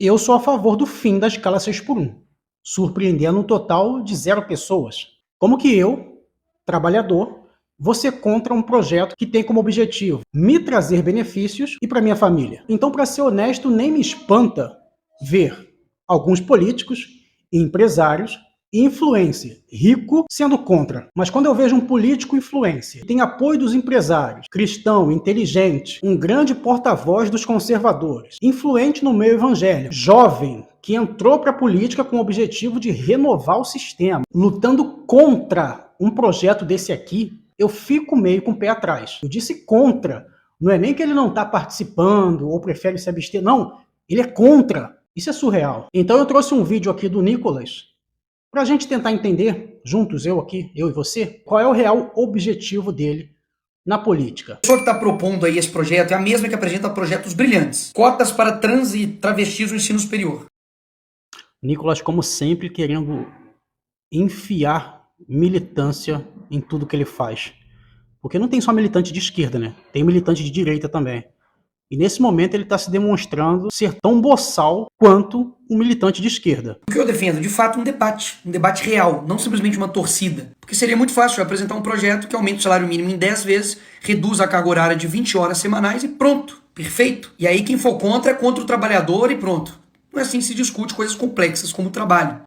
Eu sou a favor do fim da escala 6 por 1, surpreendendo um total de 0 pessoas. Como que eu, trabalhador, vou ser contra um projeto que tem como objetivo me trazer benefícios e para minha família? Então, para ser honesto, nem me espanta ver alguns políticos e empresários e influencer rico sendo contra. Mas quando eu vejo um político influencer que tem apoio dos empresários, cristão, inteligente, um grande porta-voz dos conservadores, influente no meio evangélico, jovem, que entrou para a política com o objetivo de renovar o sistema, lutando contra um projeto desse aqui, eu fico meio com o pé atrás. Eu disse contra. Não é nem que ele não está participando ou prefere se abster. Não, ele é contra. Isso é surreal. Então eu trouxe um vídeo aqui do Nicolas para a gente tentar entender, juntos, eu aqui, eu e você, qual é o real objetivo dele na política. A pessoa que está propondo aí esse projeto é a mesma que apresenta projetos brilhantes. Cotas para trans e travestis no ensino superior. Nicolas, como sempre, querendo enfiar militância em tudo que ele faz. Porque não tem só militante de esquerda, né? Tem militante de direita também. E nesse momento ele está se demonstrando ser tão boçal quanto um militante de esquerda. O que eu defendo, de fato, um debate real, não simplesmente uma torcida. Porque seria muito fácil apresentar um projeto que aumente o salário mínimo em 10 vezes, reduz a carga horária de 20 horas semanais e pronto, perfeito. E aí quem for contra é contra o trabalhador e pronto. Não é assim que se discute coisas complexas como o trabalho.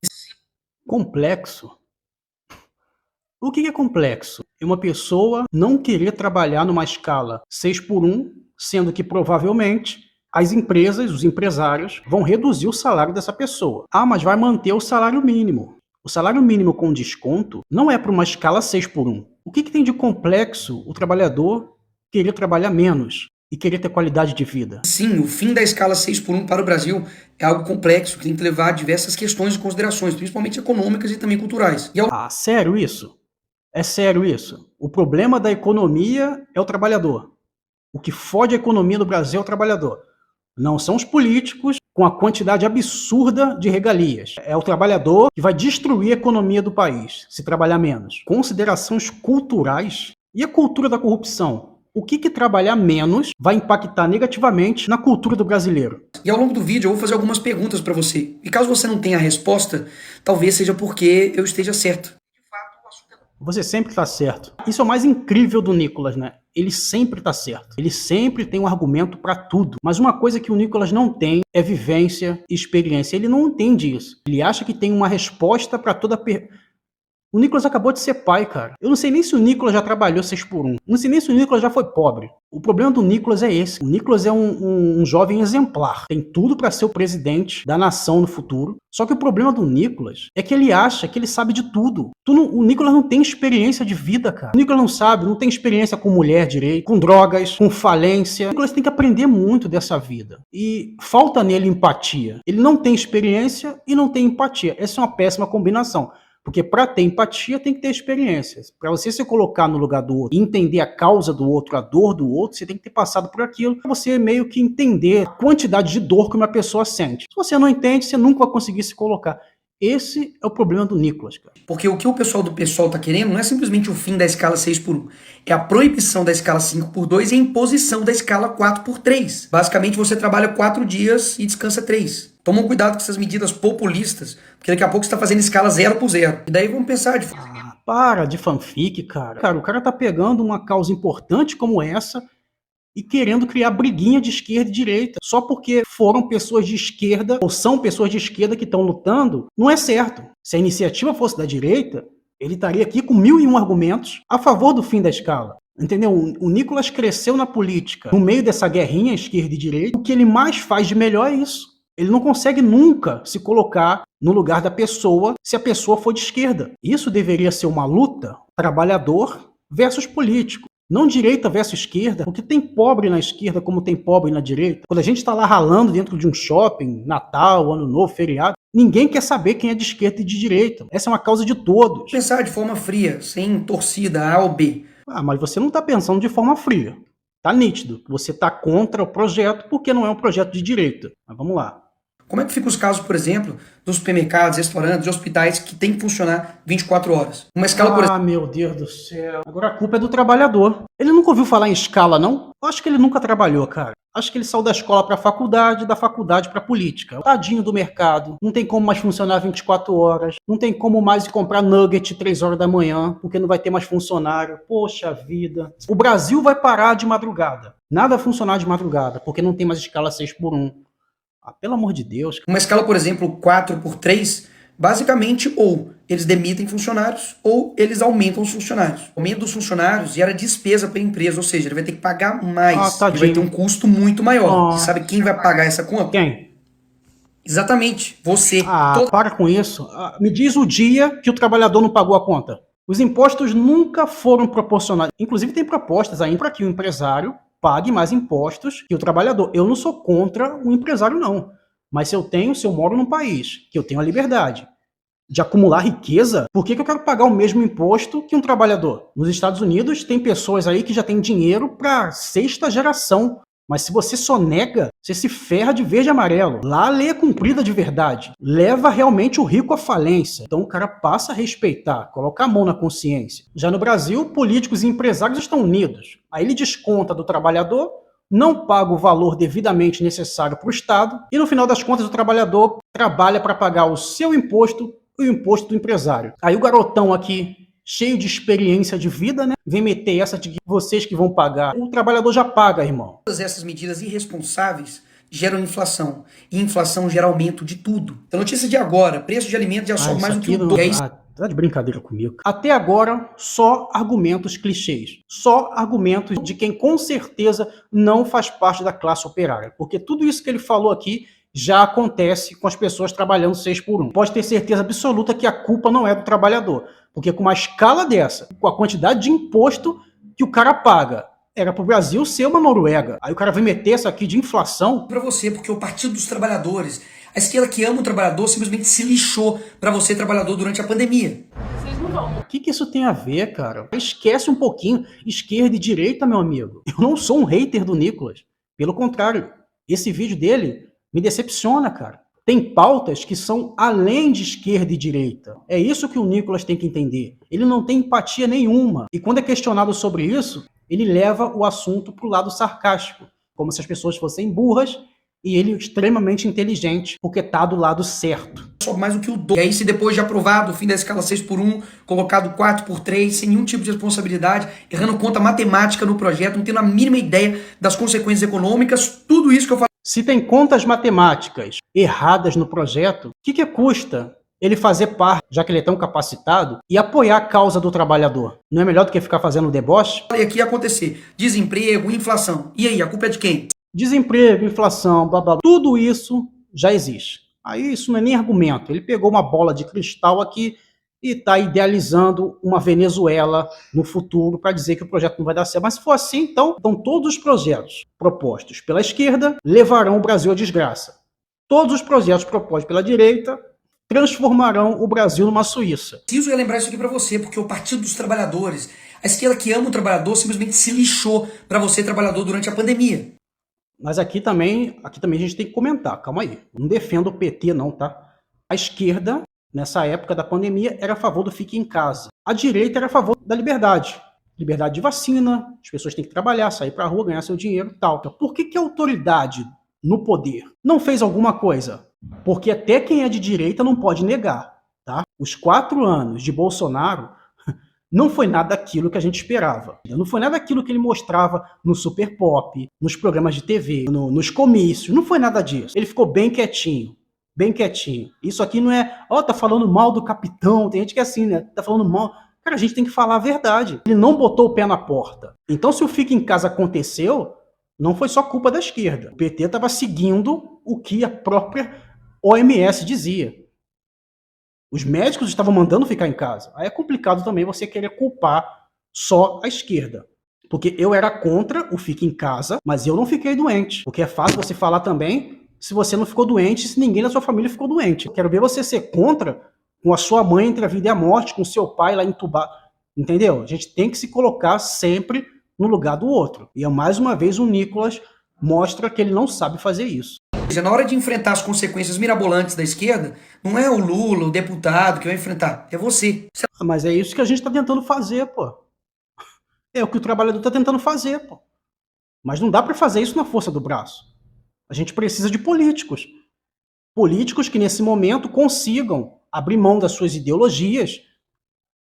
Complexo? O que é complexo? É uma pessoa não querer trabalhar numa escala 6 por 1, sendo que provavelmente as empresas, os empresários, vão reduzir o salário dessa pessoa. Ah, mas vai manter o salário mínimo. O salário mínimo com desconto não é para uma escala 6 por 1. O que tem de complexo o trabalhador querer trabalhar menos e querer ter qualidade de vida? Sim, o fim da escala 6 por 1 para o Brasil é algo complexo, que tem que levar diversas questões e considerações, principalmente econômicas e também culturais. Ah, sério isso? É sério isso? O problema da economia é o trabalhador. O que fode a economia do Brasil é o trabalhador. Não são os políticos com a quantidade absurda de regalias. É o trabalhador que vai destruir a economia do país, se trabalhar menos. Considerações culturais e a cultura da corrupção. O que trabalhar menos vai impactar negativamente na cultura do brasileiro? E ao longo do vídeo eu vou fazer algumas perguntas para você. E caso você não tenha a resposta, talvez seja porque eu esteja certo. Você sempre está certo. Isso é o mais incrível do Nicolas, né? Ele sempre está certo. Ele sempre tem um argumento para tudo. Mas uma coisa que o Nicolas não tem é vivência e experiência. Ele não entende isso. Ele acha que tem uma resposta para toda O Nicolas acabou de ser pai, cara. Eu não sei nem se o Nicolas já trabalhou 6 por 1. Não sei nem se o Nicolas já foi pobre. O problema do Nicolas é esse. O Nicolas é um jovem exemplar. Tem tudo para ser o presidente da nação no futuro. Só que o problema do Nicolas é que ele acha que ele sabe de tudo. O Nicolas não tem experiência de vida, cara. O Nicolas não sabe, não tem experiência com mulher direito, com drogas, com falência. O Nicolas tem que aprender muito dessa vida. E falta nele empatia. Ele não tem experiência e não tem empatia. Essa é uma péssima combinação. Porque para ter empatia tem que ter experiência. Para você se colocar no lugar do outro, entender a causa do outro, a dor do outro, você tem que ter passado por aquilo para você meio que entender a quantidade de dor que uma pessoa sente. Se você não entende, você nunca vai conseguir se colocar. Esse é o problema do Nicolas, cara. Porque o que o pessoal do PSOL tá querendo não é simplesmente o fim da escala 6 por 1. É a proibição da escala 5 por 2 e a imposição da escala 4 por 3. Basicamente você trabalha 4 dias e descansa 3. Tomam cuidado com essas medidas populistas, porque daqui a pouco você tá fazendo escala 0 por 0. E daí vamos pensar de... Para de fanfic, cara. Cara, o cara tá pegando uma causa importante como essa e querendo criar briguinha de esquerda e direita. Só porque foram pessoas de esquerda, ou são pessoas de esquerda que estão lutando, não é certo. Se a iniciativa fosse da direita, ele estaria aqui com 1001 argumentos a favor do fim da escala. Entendeu? O Nicolas cresceu na política, no meio dessa guerrinha esquerda e direita. O que ele mais faz de melhor é isso. Ele não consegue nunca se colocar no lugar da pessoa se a pessoa for de esquerda. Isso deveria ser uma luta trabalhador versus político. Não direita versus esquerda, porque tem pobre na esquerda como tem pobre na direita. Quando a gente está lá ralando dentro de um shopping, Natal, Ano Novo, feriado, ninguém quer saber quem é de esquerda e de direita. Essa é uma causa de todos. Pensar de forma fria, sem torcida A ou B. Ah, mas você não está pensando de forma fria. Tá nítido. Você está contra o projeto porque não é um projeto de direita. Mas vamos lá. Como é que ficam os casos, por exemplo, dos supermercados, restaurantes e hospitais que tem que funcionar 24 horas? Uma escala, por exemplo... meu Deus do céu. Agora a culpa é do trabalhador. Ele nunca ouviu falar em escala, não? Eu acho que ele nunca trabalhou, cara. Acho que ele saiu da escola para a faculdade, da faculdade para a política. Tadinho do mercado. Não tem como mais funcionar 24 horas. Não tem como mais comprar nugget 3 horas da manhã, porque não vai ter mais funcionário. Poxa vida. O Brasil vai parar de madrugada. Nada vai funcionar de madrugada, porque não tem mais escala 6x1. Ah, pelo amor de Deus. Uma escala, por exemplo, 4x3, basicamente, ou eles demitem funcionários ou eles aumentam os funcionários. O aumento dos funcionários gera despesa para a empresa, ou seja, ele vai ter que pagar mais. Ele vai ter um custo muito maior. E sabe quem vai pagar essa conta? Quem? Exatamente, você. Para com isso. Me diz o dia que o trabalhador não pagou a conta. Os impostos nunca foram proporcionais. Inclusive tem propostas ainda para que o empresário pague mais impostos que o trabalhador. Eu não sou contra o empresário, não. Mas se eu moro num país que eu tenho a liberdade de acumular riqueza, por que eu quero pagar o mesmo imposto que um trabalhador? Nos Estados Unidos tem pessoas aí que já têm dinheiro para 6ª geração. Mas se você só nega, você se ferra de verde e amarelo. Lá a lei é cumprida de verdade. Leva realmente o rico à falência. Então o cara passa a respeitar, colocar a mão na consciência. Já no Brasil, políticos e empresários estão unidos. Aí ele desconta do trabalhador, não paga o valor devidamente necessário para o Estado e no final das contas o trabalhador trabalha para pagar o seu imposto e o imposto do empresário. Aí o garotão aqui, cheio de experiência de vida, né? Vem meter essa de que vocês que vão pagar. O trabalhador já paga, irmão. Todas essas medidas irresponsáveis geram inflação. E inflação gera aumento de tudo. Então, notícia de agora, preço de alimentos já sobe mais do que o dobro. Tá de brincadeira comigo. Até agora, só argumentos clichês. Só argumentos de quem com certeza não faz parte da classe operária. Porque tudo isso que ele falou aqui já acontece com as pessoas trabalhando 6x1. Pode ter certeza absoluta que a culpa não é do trabalhador. Porque com uma escala dessa, com a quantidade de imposto que o cara paga, era pro Brasil ser uma Noruega. Aí o cara vem meter isso aqui de inflação. Pra você, porque o Partido dos Trabalhadores, a esquerda que ama o trabalhador, simplesmente se lixou pra você, trabalhador, durante a pandemia. Vocês não vão. O que isso tem a ver, cara? Esquece um pouquinho esquerda e direita, meu amigo. Eu não sou um hater do Nicolas. Pelo contrário, esse vídeo dele me decepciona, cara. Tem pautas que são além de esquerda e direita. É isso que o Nicolas tem que entender. Ele não tem empatia nenhuma. E quando é questionado sobre isso, ele leva o assunto para o lado sarcástico. Como se as pessoas fossem burras e ele extremamente inteligente, porque tá do lado certo. Só mais do que o dobro. E aí, se depois de aprovado o fim da escala 6x1, colocado 4x3, sem nenhum tipo de responsabilidade, errando conta matemática no projeto, não tendo a mínima ideia das consequências econômicas, tudo isso que eu falei. Se tem contas matemáticas erradas no projeto, o que custa ele fazer parte, já que ele é tão capacitado, e apoiar a causa do trabalhador? Não é melhor do que ficar fazendo deboche? E aqui ia acontecer desemprego, inflação. E aí, a culpa é de quem? Desemprego, inflação, blá blá blá. Tudo isso já existe. Aí isso não é nem argumento. Ele pegou uma bola de cristal aqui e está idealizando uma Venezuela no futuro para dizer que o projeto não vai dar certo. Mas se for assim, então todos os projetos propostos pela esquerda levarão o Brasil à desgraça. Todos os projetos propostos pela direita transformarão o Brasil numa Suíça. Preciso relembrar isso aqui para você, porque o Partido dos Trabalhadores, a esquerda que ama o trabalhador, simplesmente se lixou para você, trabalhador, durante a pandemia. Mas aqui também a gente tem que comentar, calma aí. Não defendo o PT não, tá? A esquerda, nessa época da pandemia, era a favor do fique em casa. A direita era a favor da liberdade. Liberdade de vacina, as pessoas têm que trabalhar, sair pra rua, ganhar seu dinheiro e tal. Então, por que a autoridade no poder não fez alguma coisa? Porque até quem é de direita não pode negar, tá? Os 4 anos de Bolsonaro não foi nada daquilo que a gente esperava. Não foi nada daquilo que ele mostrava no Super Pop, nos programas de TV, nos comícios. Não foi nada disso. Ele ficou bem quietinho. Bem quietinho. Isso aqui não é, tá falando mal do capitão. Tem gente que é assim, né? Tá falando mal. Cara, a gente tem que falar a verdade. Ele não botou o pé na porta. Então, se o Fica em Casa aconteceu, não foi só culpa da esquerda. O PT estava seguindo o que a própria OMS dizia. Os médicos estavam mandando ficar em casa. Aí é complicado também você querer culpar só a esquerda. Porque eu era contra o fique em casa, mas eu não fiquei doente. Porque é fácil você falar também se você não ficou doente, se ninguém da sua família ficou doente. Eu quero ver você ser contra com a sua mãe entre a vida e a morte, com o seu pai lá entubado. Entendeu? A gente tem que se colocar sempre no lugar do outro. E mais uma vez o Nicolas mostra que ele não sabe fazer isso. Na hora de enfrentar as consequências mirabolantes da esquerda, não é o Lula, o deputado que vai enfrentar, é você. Mas é isso que a gente está tentando fazer, pô. É o que o trabalhador está tentando fazer, pô. Mas não dá para fazer isso na força do braço. A gente precisa de políticos. Políticos que nesse momento consigam abrir mão das suas ideologias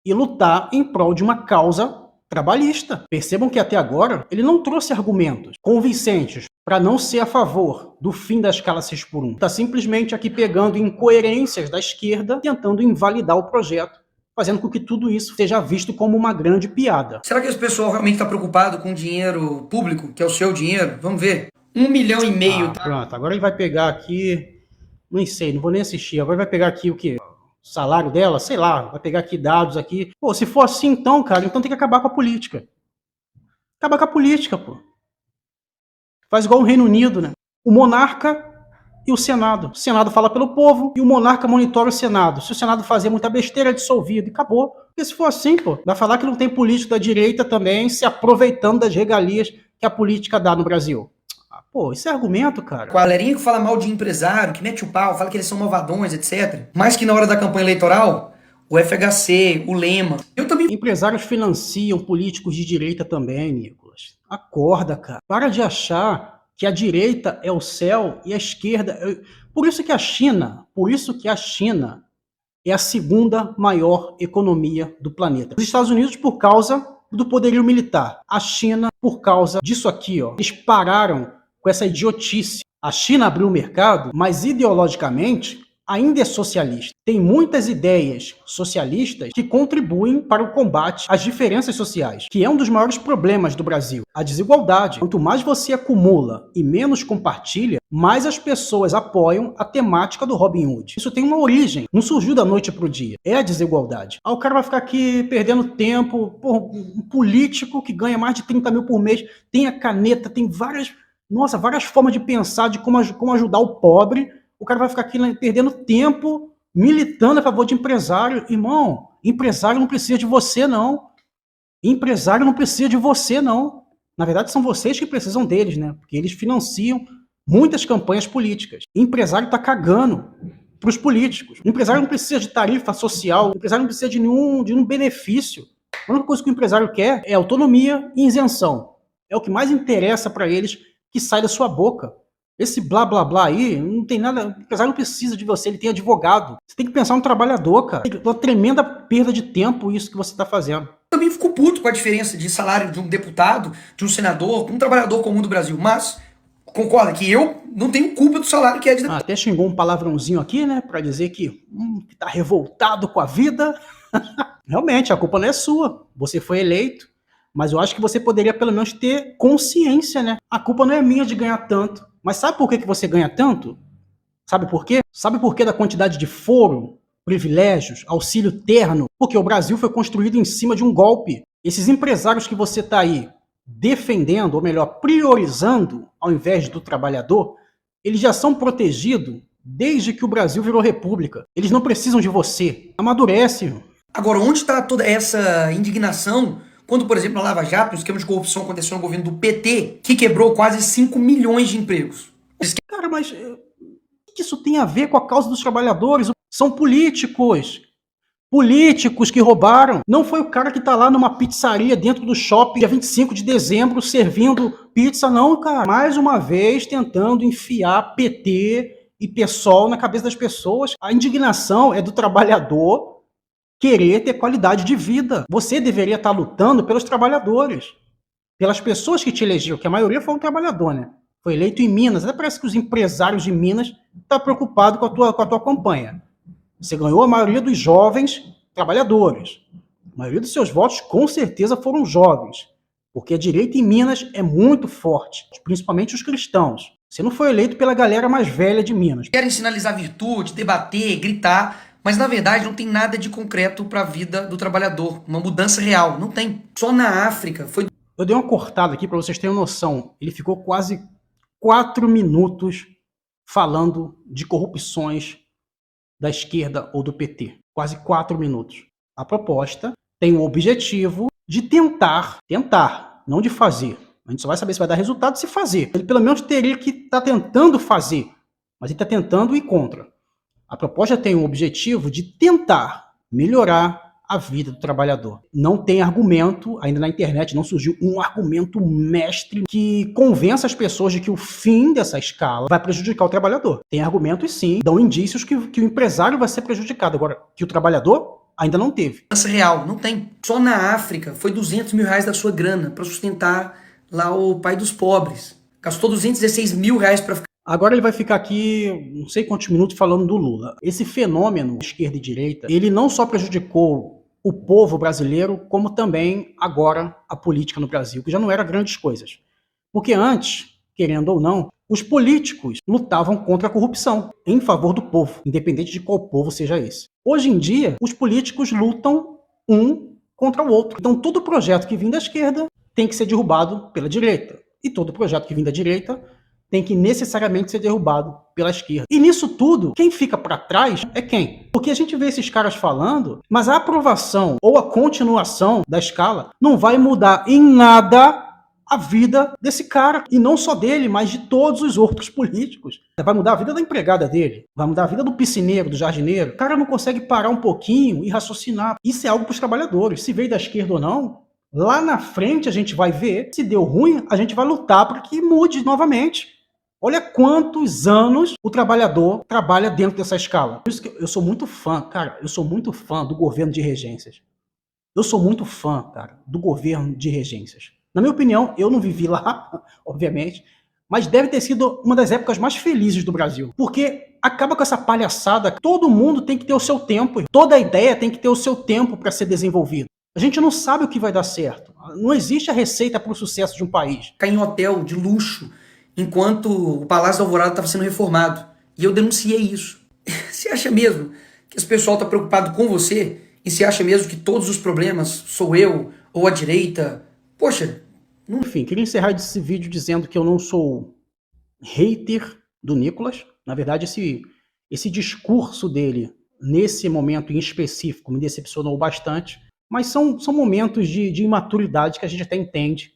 e lutar em prol de uma causa trabalhista. Percebam que até agora ele não trouxe argumentos convincentes para não ser a favor do fim da escala 6 por 1. Está simplesmente aqui pegando incoerências da esquerda, tentando invalidar o projeto, fazendo com que tudo isso seja visto como uma grande piada. Será que esse pessoal realmente está preocupado com o dinheiro público, que é o seu dinheiro? Vamos ver. 1,5 milhão, tá? Pronto, agora ele vai pegar aqui, nem sei, não vou nem assistir, agora vai pegar aqui o quê? Salário dela, sei lá, vai pegar aqui dados aqui. Pô, se for assim então, cara, então tem que acabar com a política. Acabar com a política, pô. Faz igual o Reino Unido, né? O monarca e o Senado. O Senado fala pelo povo e o monarca monitora o Senado. Se o Senado fazer muita besteira, é dissolvido e acabou. Porque se for assim, pô, vai falar que não tem político da direita também se aproveitando das regalias que a política dá no Brasil. Pô, isso é argumento, cara. Com a galerinha que fala mal de empresário, que mete o pau, fala que eles são malvadões, etc. Mas que na hora da campanha eleitoral, o FHC, o Lema... Eu também... Empresários financiam políticos de direita também, Nicolas. Acorda, cara. Para de achar que a direita é o céu e a esquerda... Por isso que a China é a segunda maior economia do planeta. Os Estados Unidos, por causa do poderio militar. A China, por causa disso aqui, ó. Eles pararam com essa idiotice. A China abriu o mercado, mas ideologicamente ainda é socialista. Tem muitas ideias socialistas que contribuem para o combate às diferenças sociais, que é um dos maiores problemas do Brasil. A desigualdade. Quanto mais você acumula e menos compartilha, mais as pessoas apoiam a temática do Robin Hood. Isso tem uma origem, não surgiu da noite para o dia. É a desigualdade. O cara vai ficar aqui perdendo tempo, um político que ganha mais de 30 mil por mês, tem a caneta, tem várias formas de pensar de como ajudar o pobre. O cara vai ficar aqui perdendo tempo, militando a favor de empresário. Irmão, empresário não precisa de você, não. Empresário não precisa de você, não. Na verdade, são vocês que precisam deles, né? Porque eles financiam muitas campanhas políticas. O empresário tá cagando para os políticos. O empresário não precisa de tarifa social, o empresário não precisa de nenhum benefício. A única coisa que o empresário quer é autonomia e isenção. É o que mais interessa para eles que sai da sua boca. Esse blá blá blá aí, não tem nada. O empresário não precisa de você, ele tem advogado. Você tem que pensar no trabalhador, cara. É uma tremenda perda de tempo isso que você está fazendo. Eu também fico puto com a diferença de salário de um deputado, de um senador, um trabalhador comum do Brasil. Mas concorda que eu não tenho culpa do salário que é de deputado. Até xingou um palavrãozinho aqui, né? Pra dizer que tá revoltado com a vida. Realmente, a culpa não é sua. Você foi eleito. Mas eu acho que você poderia pelo menos ter consciência, né? A culpa não é minha de ganhar tanto. Mas sabe por que você ganha tanto? Sabe por quê? Sabe por que da quantidade de foro, privilégios, auxílio terno? Porque o Brasil foi construído em cima de um golpe. Esses empresários que você está aí defendendo, ou melhor, priorizando ao invés do trabalhador, eles já são protegidos desde que o Brasil virou república. Eles não precisam de você. Amadurece. Agora, onde está toda essa indignação quando, por exemplo, na Lava Jato, um esquema de corrupção aconteceu no governo do PT, que quebrou quase 5 milhões de empregos? Cara, mas o que isso tem a ver com a causa dos trabalhadores? São políticos. Políticos que roubaram. Não foi o cara que tá lá numa pizzaria dentro do shopping dia 25 de dezembro servindo pizza, não, cara. Mais uma vez tentando enfiar PT e PSOL na cabeça das pessoas. A indignação é do trabalhador querer ter qualidade de vida. Você deveria estar lutando pelos trabalhadores, pelas pessoas que te elegeram, que a maioria foi um trabalhador, né? Foi eleito em Minas. Até parece que os empresários de Minas estão preocupados com a tua campanha. Você ganhou a maioria dos jovens trabalhadores. A maioria dos seus votos, com certeza, foram jovens. Porque a direita em Minas é muito forte, principalmente os cristãos. Você não foi eleito pela galera mais velha de Minas. Querem sinalizar virtude, debater, gritar, mas na verdade não tem nada de concreto para a vida do trabalhador. Uma mudança real. Não tem. Só na África foi... Eu dei uma cortada aqui para vocês terem noção. Ele ficou quase 4 minutos falando de corrupções da esquerda ou do PT. Quase 4 minutos. A proposta tem o objetivo de tentar, não de fazer. A gente só vai saber se vai dar resultado se fazer. Ele pelo menos teria que estar tentando fazer, mas ele está tentando ir contra. A proposta tem o objetivo de tentar melhorar a vida do trabalhador. Não tem argumento, ainda na internet não surgiu um argumento mestre que convença as pessoas de que o fim dessa escala vai prejudicar o trabalhador. Tem argumentos sim, dão indícios que o empresário vai ser prejudicado. Agora, que o trabalhador ainda não teve. Finança real, não tem. Só na África foi 200 mil reais da sua grana para sustentar lá o pai dos pobres. Gastou 216 mil reais para ficar. Agora ele vai ficar aqui não sei quantos minutos falando do Lula. Esse fenômeno, esquerda e direita, ele não só prejudicou o povo brasileiro, como também agora a política no Brasil, que já não era grandes coisas. Porque antes, querendo ou não, os políticos lutavam contra a corrupção, em favor do povo, independente de qual povo seja esse. Hoje em dia, os políticos lutam um contra o outro. Então todo projeto que vem da esquerda tem que ser derrubado pela direita. E todo projeto que vem da direita tem que necessariamente ser derrubado pela esquerda. E nisso tudo, quem fica para trás é quem? Porque a gente vê esses caras falando, mas a aprovação ou a continuação da escala não vai mudar em nada a vida desse cara. E não só dele, mas de todos os outros políticos. Vai mudar a vida da empregada dele, vai mudar a vida do piscineiro, do jardineiro. O cara não consegue parar um pouquinho e raciocinar. Isso é algo para os trabalhadores. Se veio da esquerda ou não, lá na frente a gente vai ver. Se deu ruim, a gente vai lutar para que mude novamente. Olha quantos anos o trabalhador trabalha dentro dessa escala. Por isso que eu sou muito fã, cara, eu sou muito fã do governo de regências. Eu sou muito fã, cara, do governo de regências. Na minha opinião, eu não vivi lá, obviamente, mas deve ter sido uma das épocas mais felizes do Brasil. Porque acaba com essa palhaçada. Todo mundo tem que ter o seu tempo. Toda ideia tem que ter o seu tempo para ser desenvolvida. A gente não sabe o que vai dar certo. Não existe a receita para o sucesso de um país. Ficar em hotel de luxo enquanto o Palácio da Alvorada estava sendo reformado. E eu denunciei isso. Você acha mesmo que esse pessoal está preocupado com você? E você acha mesmo que todos os problemas sou eu ou a direita? Poxa. Enfim, queria encerrar esse vídeo dizendo que eu não sou hater do Nicolas. Na verdade, esse discurso dele, nesse momento em específico, me decepcionou bastante. Mas são momentos de imaturidade que a gente até entende.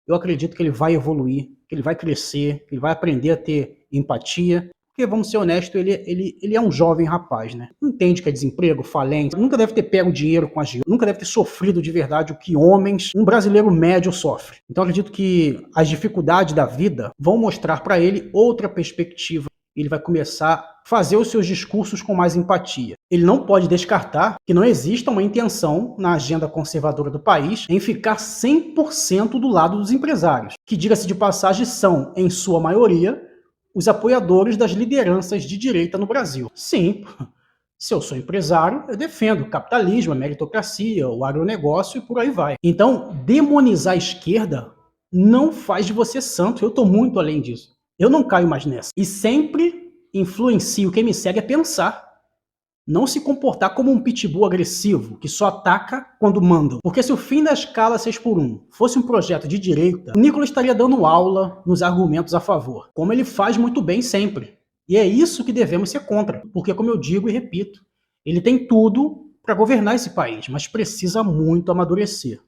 Eu acredito que ele vai evoluir, que ele vai crescer, que ele vai aprender a ter empatia. Porque, vamos ser honestos, ele é um jovem rapaz, né? Não entende que é desemprego, falência, nunca deve ter pego dinheiro com a agiota, nunca deve ter sofrido de verdade o que um brasileiro médio sofre. Então, acredito que as dificuldades da vida vão mostrar para ele outra perspectiva. Ele vai começar a fazer os seus discursos com mais empatia. Ele não pode descartar que não exista uma intenção na agenda conservadora do país em ficar 100% do lado dos empresários, que, diga-se de passagem, são, em sua maioria, os apoiadores das lideranças de direita no Brasil. Sim, se eu sou empresário, eu defendo o capitalismo, a meritocracia, o agronegócio e por aí vai. Então, demonizar a esquerda não faz de você santo. Eu estou muito além disso. Eu não caio mais nessa. E sempre influencio quem me segue a pensar. Não se comportar como um pitbull agressivo, que só ataca quando mandam. Porque se o fim da escala 6x1 fosse um projeto de direita, o Nicolas estaria dando aula nos argumentos a favor, como ele faz muito bem sempre. E é isso que devemos ser contra. Porque, como eu digo e repito, ele tem tudo para governar esse país, mas precisa muito amadurecer.